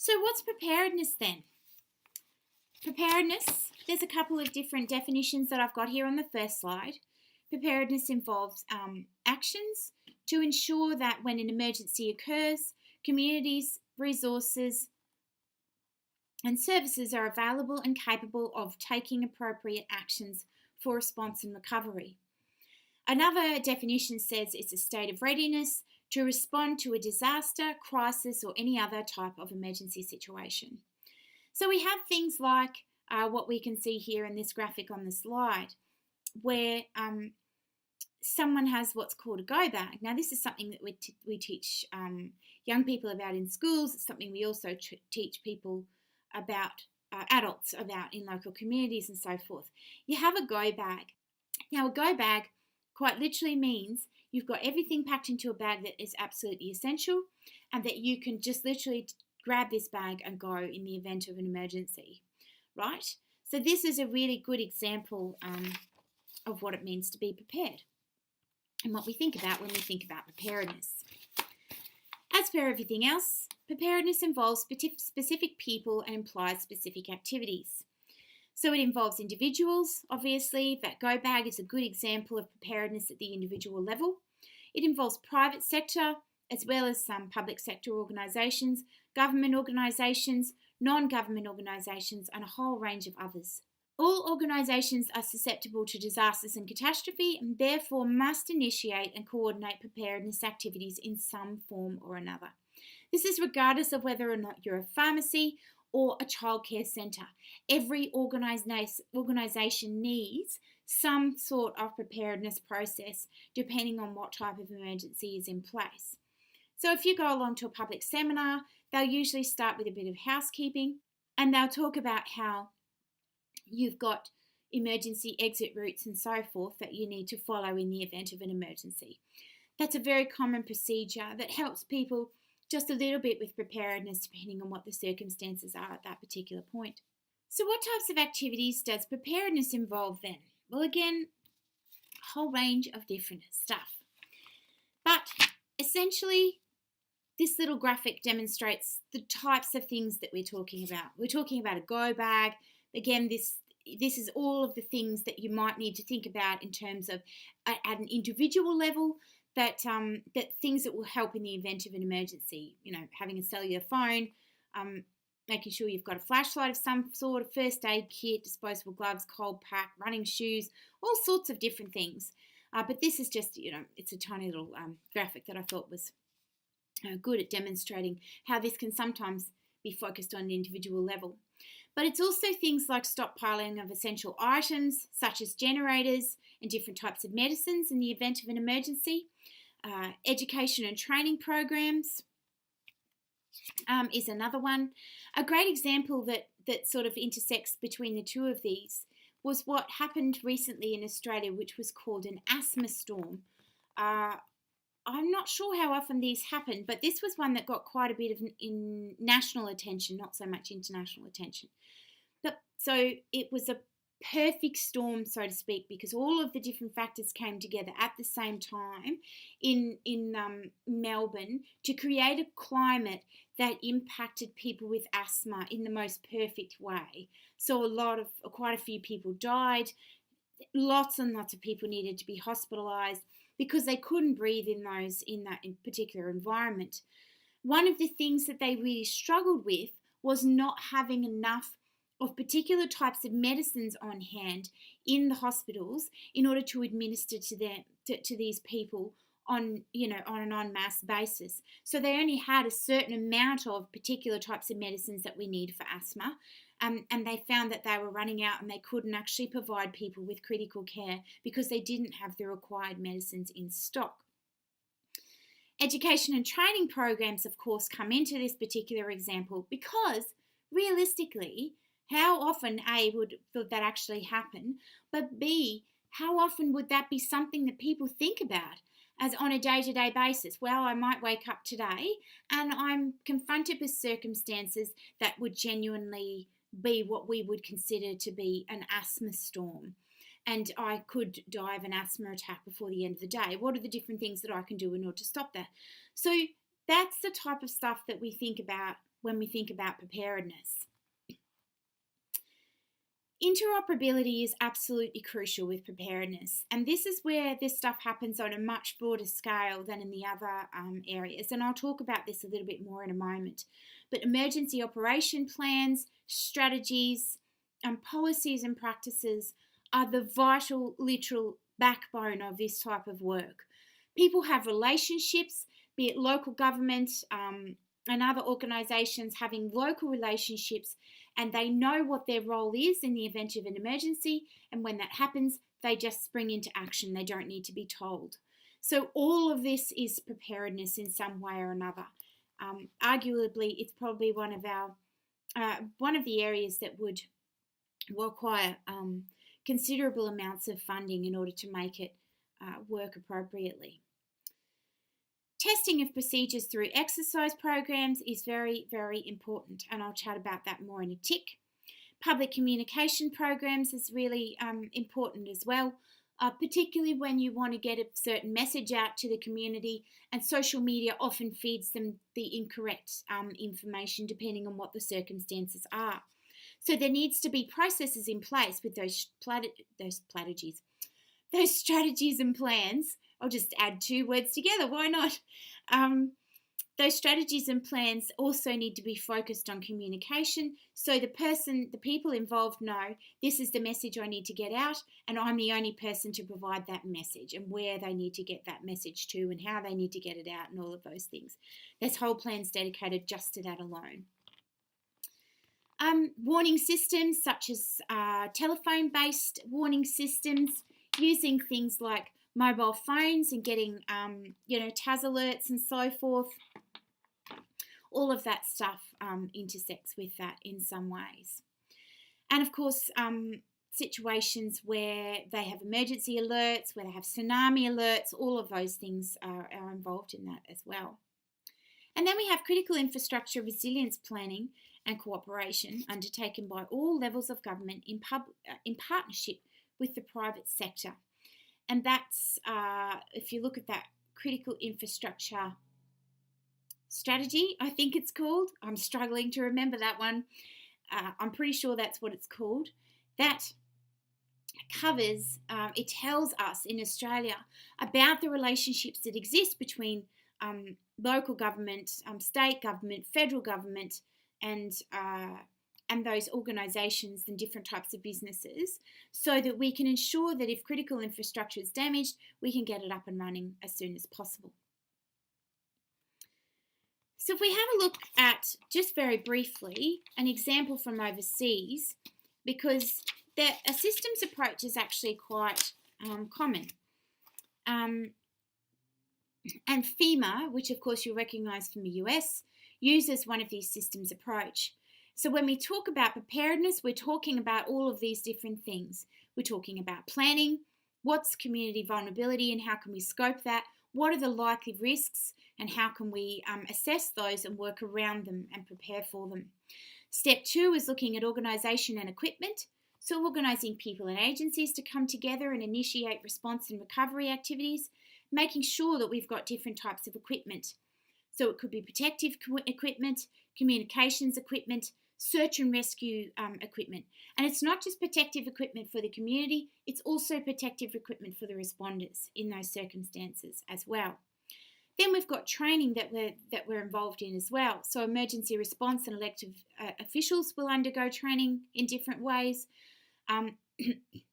So what's preparedness then? Preparedness, there's a couple of different definitions that I've got here on the first slide. Preparedness involves actions to ensure that when an emergency occurs, communities, resources, and services are available and capable of taking appropriate actions for response and recovery. Another definition says it's a state of readiness to respond to a disaster, crisis, or any other type of emergency situation. So we have things like what we can see here in this graphic on the slide, where someone has what's called a go bag. Now, this is something that we teach young people about in schools. It's something we also teach people about, adults about in local communities and so forth. You have a go bag. Now, a go bag quite literally means you've got everything packed into a bag that is absolutely essential and that you can just literally grab this bag and go in the event of an emergency, right? So this is a really good example of what it means to be prepared and what we think about when we think about preparedness. As per everything else, preparedness involves specific people and implies specific activities. So it involves individuals, obviously. That go bag is a good example of preparedness at the individual level. It involves private sector as well as some public sector organisations, government organisations, non-government organisations, and a whole range of others. All organisations are susceptible to disasters and catastrophe and therefore must initiate and coordinate preparedness activities in some form or another. This is regardless of whether or not you're a pharmacy or a childcare centre. Every organisation needs some sort of preparedness process depending on what type of emergency is in place. So if you go along to a public seminar, they'll usually start with a bit of housekeeping and they'll talk about how you've got emergency exit routes and so forth that you need to follow in the event of an emergency. That's a very common procedure that helps people just a little bit with preparedness depending on what the circumstances are at that particular point. So what types of activities does preparedness involve then? Well, again, a whole range of different stuff. But essentially, this little graphic demonstrates the types of things that we're talking about. We're talking about a go bag. Again, this is all of the things that you might need to think about in terms of at an individual level, that things that will help in the event of an emergency. You know, having a cellular phone, making sure you've got a flashlight of some sort, a first aid kit, disposable gloves, cold pack, running shoes, all sorts of different things. But this is just, it's a tiny little graphic that I thought was good at demonstrating how this can sometimes be focused on an individual level. But it's also things like stockpiling of essential items such as generators and different types of medicines in the event of an emergency. Education and training programs is another one. A great example that sort of intersects between the two of these was what happened recently in Australia, which was called an asthma storm. I'm not sure how often these happen, but this was one that got quite a bit of in national attention, not so much international attention. So it was a perfect storm, so to speak, because all of the different factors came together at the same time in Melbourne to create a climate that impacted people with asthma in the most perfect way. So quite a few people died. Lots and lots of people needed to be hospitalised because they couldn't breathe in that particular environment. One of the things that they really struggled with was not having enough of particular types of medicines on hand in the hospitals in order to administer to these people on an en masse basis. So they only had a certain amount of particular types of medicines that we need for asthma. And they found that they were running out and they couldn't actually provide people with critical care because they didn't have the required medicines in stock. Education and training programs, of course, come into this particular example because realistically, how often, A, would that actually happen, but B, how often would that be something that people think about as on a day-to-day basis? Well, I might wake up today and I'm confronted with circumstances that would genuinely be what we would consider to be an asthma storm. And I could die of an asthma attack before the end of the day. What are the different things that I can do in order to stop that? So that's the type of stuff that we think about when we think about preparedness. Interoperability is absolutely crucial with preparedness, and this is where this stuff happens on a much broader scale than in the other areas, and I'll talk about this a little bit more in a moment. But emergency operation plans, strategies, policies and practices are the vital, literal backbone of this type of work. People have relationships, be it local government and other organisations having local relationships, and they know what their role is in the event of an emergency, and when that happens, they just spring into action. They don't need to be told. So all of this is preparedness in some way or another. Arguably, it's probably one of the areas that would require considerable amounts of funding in order to make it work appropriately. Testing of procedures through exercise programs is very, very important, and I'll chat about that more in a tick. Public communication programs is really important as well, particularly when you want to get a certain message out to the community, and social media often feeds them the incorrect information depending on what the circumstances are. So there needs to be processes in place with those strategies and plans. I'll just add two words together, why not? Those strategies and plans also need to be focused on communication, so the people involved know this is the message I need to get out, and I'm the only person to provide that message, and where they need to get that message to, and how they need to get it out, and all of those things. There's whole plans dedicated just to that alone. Warning systems such as telephone-based warning systems, using things like mobile phones and getting, TAS alerts and so forth. All of that stuff intersects with that in some ways. And of course, situations where they have emergency alerts, where they have tsunami alerts, all of those things are involved in that as well. And then we have critical infrastructure resilience planning and cooperation undertaken by all levels of government in partnership with the private sector. And that's, if you look at that critical infrastructure strategy, I think it's called. I'm struggling to remember that one. I'm pretty sure that's what it's called. That covers, it tells us in Australia about the relationships that exist between local government, state government, federal government, and those organisations and different types of businesses, so that we can ensure that if critical infrastructure is damaged, we can get it up and running as soon as possible. So if we have a look at, just very briefly, an example from overseas, because a systems approach is actually quite common. And FEMA, which of course you'll recognise from the US, uses one of these systems approach. So when we talk about preparedness, we're talking about all of these different things. We're talking about planning, what's community vulnerability and how can we scope that, what are the likely risks and how can we assess those and work around them and prepare for them. Step 2 is looking at organisation and equipment, so organising people and agencies to come together and initiate response and recovery activities, making sure that we've got different types of equipment. So it could be protective equipment, communications equipment, search and rescue equipment. And it's not just protective equipment for the community, it's also protective equipment for the responders in those circumstances as well. Then we've got training that we're involved in as well. So emergency response and elected officials will undergo training in different ways,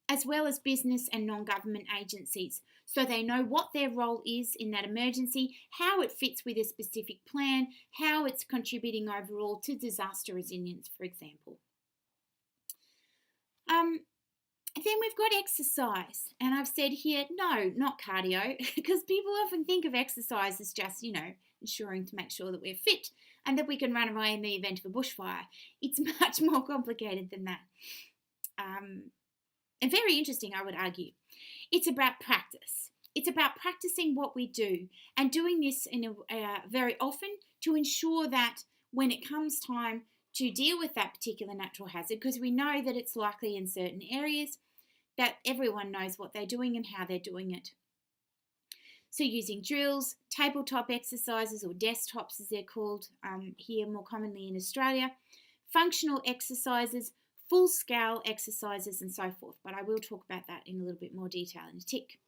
as well as business and non-government agencies. So they know what their role is in that emergency, how it fits with a specific plan, how it's contributing overall to disaster resilience, for example. Then we've got exercise, and I've said here, no, not cardio, because people often think of exercise as just, ensuring to make sure that we're fit and that we can run away in the event of a bushfire. It's much more complicated than that. And very interesting, I would argue. It's about practice. It's about practicing what we do and doing this in very often to ensure that when it comes time to deal with that particular natural hazard, because we know that it's likely in certain areas, that everyone knows what they're doing and how they're doing it. So using drills, tabletop exercises, or desktops as they're called here more commonly in Australia, functional exercises, full-scale exercises, and so forth. But I will talk about that in a little bit more detail in a tick.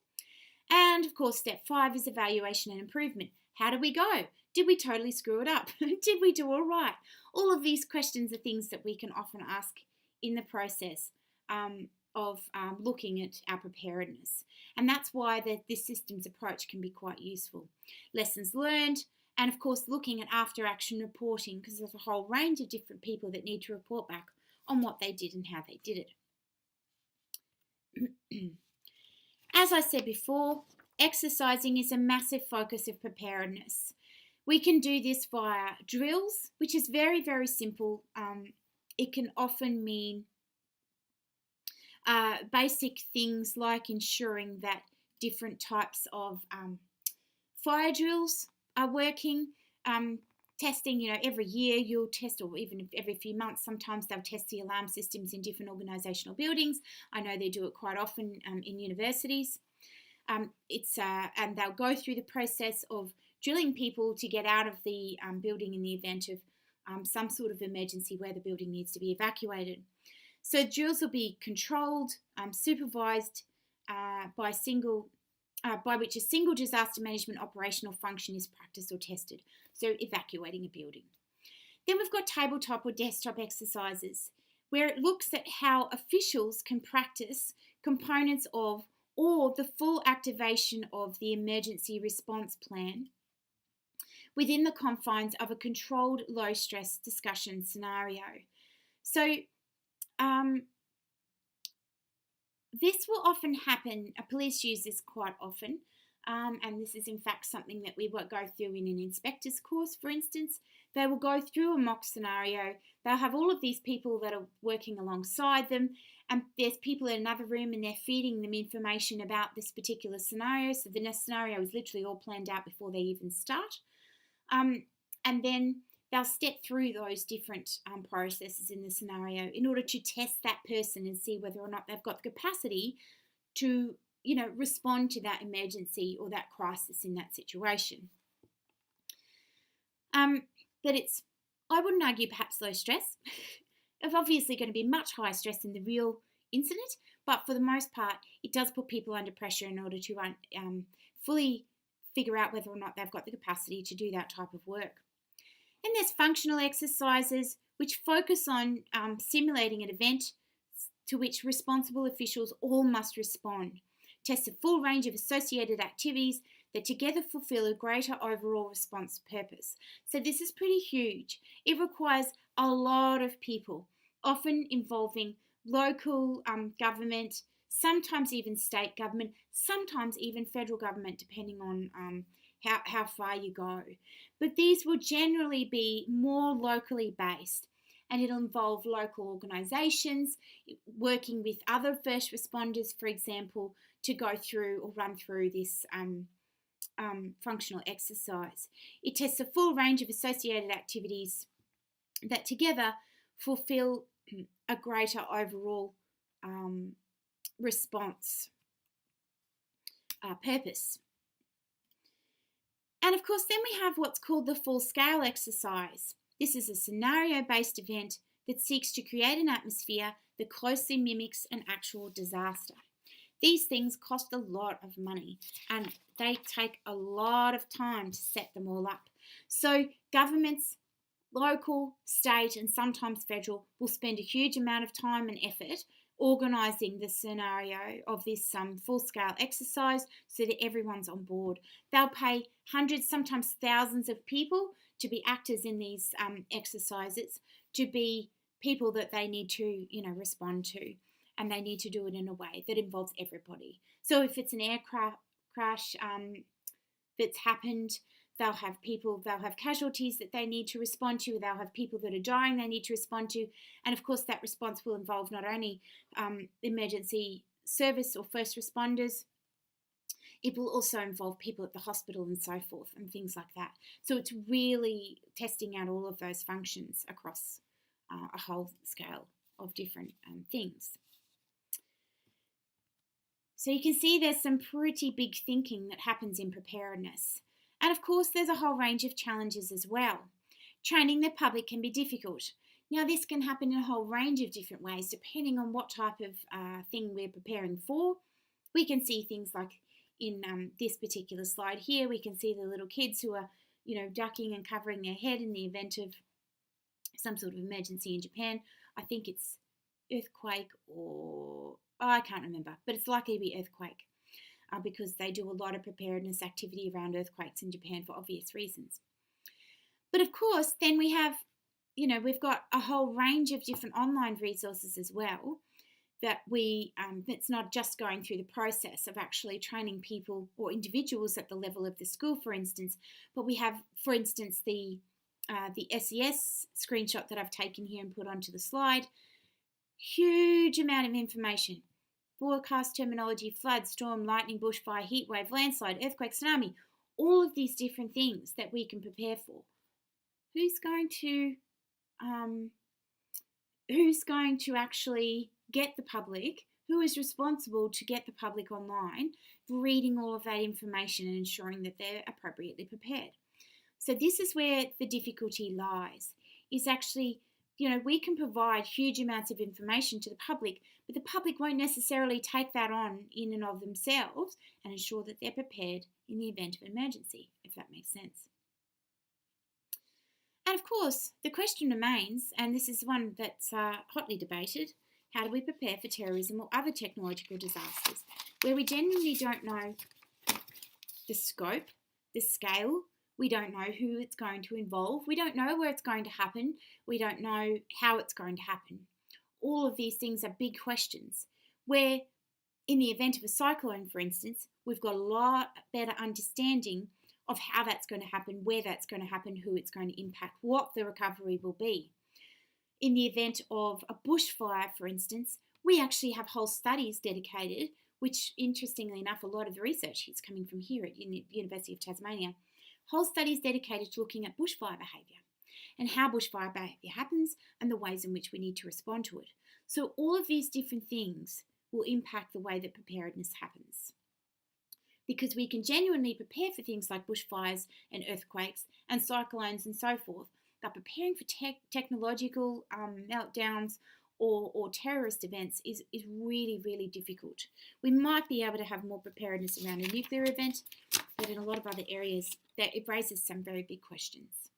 And of course, step 5 is evaluation and improvement. How did we go? Did we totally screw it up? Did we do all right? All of these questions are things that we can often ask in the process of looking at our preparedness. And that's why this systems approach can be quite useful. Lessons learned, and of course looking at after action reporting, because there's a whole range of different people that need to report back on what they did and how they did it. As I said before, exercising is a massive focus of preparedness. We can do this via drills, which is very, very simple. It can often mean basic things like ensuring that different types of fire drills are working. Testing, every year you'll test, or even every few months, sometimes they'll test the alarm systems in different organisational buildings. I know they do it quite often in universities. And they'll go through the process of drilling people to get out of the building in the event of some sort of emergency where the building needs to be evacuated. So drills will be controlled, supervised by which a single disaster management operational function is practiced or tested. So evacuating a building. Then we've got tabletop or desktop exercises, where it looks at how officials can practice components of or the full activation of the emergency response plan within the confines of a controlled low-stress discussion scenario. So this will often happen, police use this quite often, and this is in fact something that we will go through in an inspector's course, for instance. They will go through a mock scenario. They'll have all of these people that are working alongside them, and there's people in another room and they're feeding them information about this particular scenario. So the scenario is literally all planned out before they even start. And then they'll step through those different processes in the scenario in order to test that person and see whether or not they've got the capacity to, respond to that emergency or that crisis in that situation. But I wouldn't argue perhaps low stress. It's obviously going to be much higher stress in the real incident, but for the most part, it does put people under pressure in order to fully figure out whether or not they've got the capacity to do that type of work. And there's functional exercises which focus on simulating an event to which responsible officials all must respond. Test a full range of associated activities that together fulfill a greater overall response purpose. So this is pretty huge. It requires a lot of people, often involving local government, sometimes even state government, sometimes even federal government, depending on how far you go. But these will generally be more locally based, and it'll involve local organisations working with other first responders, for example, to go through or run through this functional exercise. It tests a full range of associated activities that together fulfill a greater overall response purpose. And of course, then we have what's called the full-scale exercise. This is a scenario-based event that seeks to create an atmosphere that closely mimics an actual disaster. These things cost a lot of money and they take a lot of time to set them all up. So governments, local, state, and sometimes federal, will spend a huge amount of time and effort organising the scenario of this full-scale exercise so that everyone's on board. They'll pay hundreds, sometimes thousands of people to be actors in these exercises, to be people that they need to, respond to, and they need to do it in a way that involves everybody. So if it's an aircraft crash that's happened, they'll have casualties that they need to respond to, they'll have people that are dying they need to respond to, and of course that response will involve not only emergency service or first responders, it will also involve people at the hospital and so forth and things like that. So it's really testing out all of those functions across a whole scale of different things. So you can see there's some pretty big thinking that happens in preparedness. And of course, there's a whole range of challenges as well. Training the public can be difficult. Now, this can happen in a whole range of different ways depending on what type of thing we're preparing for. We can see things like in this particular slide here, we can see the little kids who are, ducking and covering their head in the event of some sort of emergency in Japan. I think it's earthquake or I can't remember, but it's likely to be earthquake because they do a lot of preparedness activity around earthquakes in Japan for obvious reasons. But of course, then we have, we've got a whole range of different online resources as well that it's not just going through the process of actually training people or individuals at the level of the school, for instance, but we have, for instance, the SES screenshot that I've taken here and put onto the slide. Huge amount of information. Forecast terminology, flood, storm, lightning, bushfire, heat wave, landslide, earthquake, tsunami, all of these different things that we can prepare for. Who's going to actually get the public? Who is responsible to get the public online for reading all of that information and ensuring that they're appropriately prepared? So this is where the difficulty lies, is actually, we can provide huge amounts of information to the public, but the public won't necessarily take that on in and of themselves and ensure that they're prepared in the event of an emergency, if that makes sense. And of course, the question remains, and this is one that's hotly debated, how do we prepare for terrorism or other technological disasters where we genuinely don't know the scope, the scale, we don't know who it's going to involve, we don't know where it's going to happen, we don't know how it's going to happen. All of these things are big questions where in the event of a cyclone, for instance, we've got a lot better understanding of how that's going to happen, where that's going to happen, who it's going to impact, what the recovery will be. In the event of a bushfire, for instance, we actually have whole studies dedicated, which interestingly enough, a lot of the research is coming from here at the University of Tasmania, whole studies dedicated to looking at bushfire behaviour and how bushfire behaviour happens and the ways in which we need to respond to it. So all of these different things will impact the way that preparedness happens. Because we can genuinely prepare for things like bushfires and earthquakes and cyclones and so forth, but preparing for technological meltdowns or terrorist events is really, really difficult. We might be able to have more preparedness around a nuclear event, but in a lot of other areas, it raises some very big questions.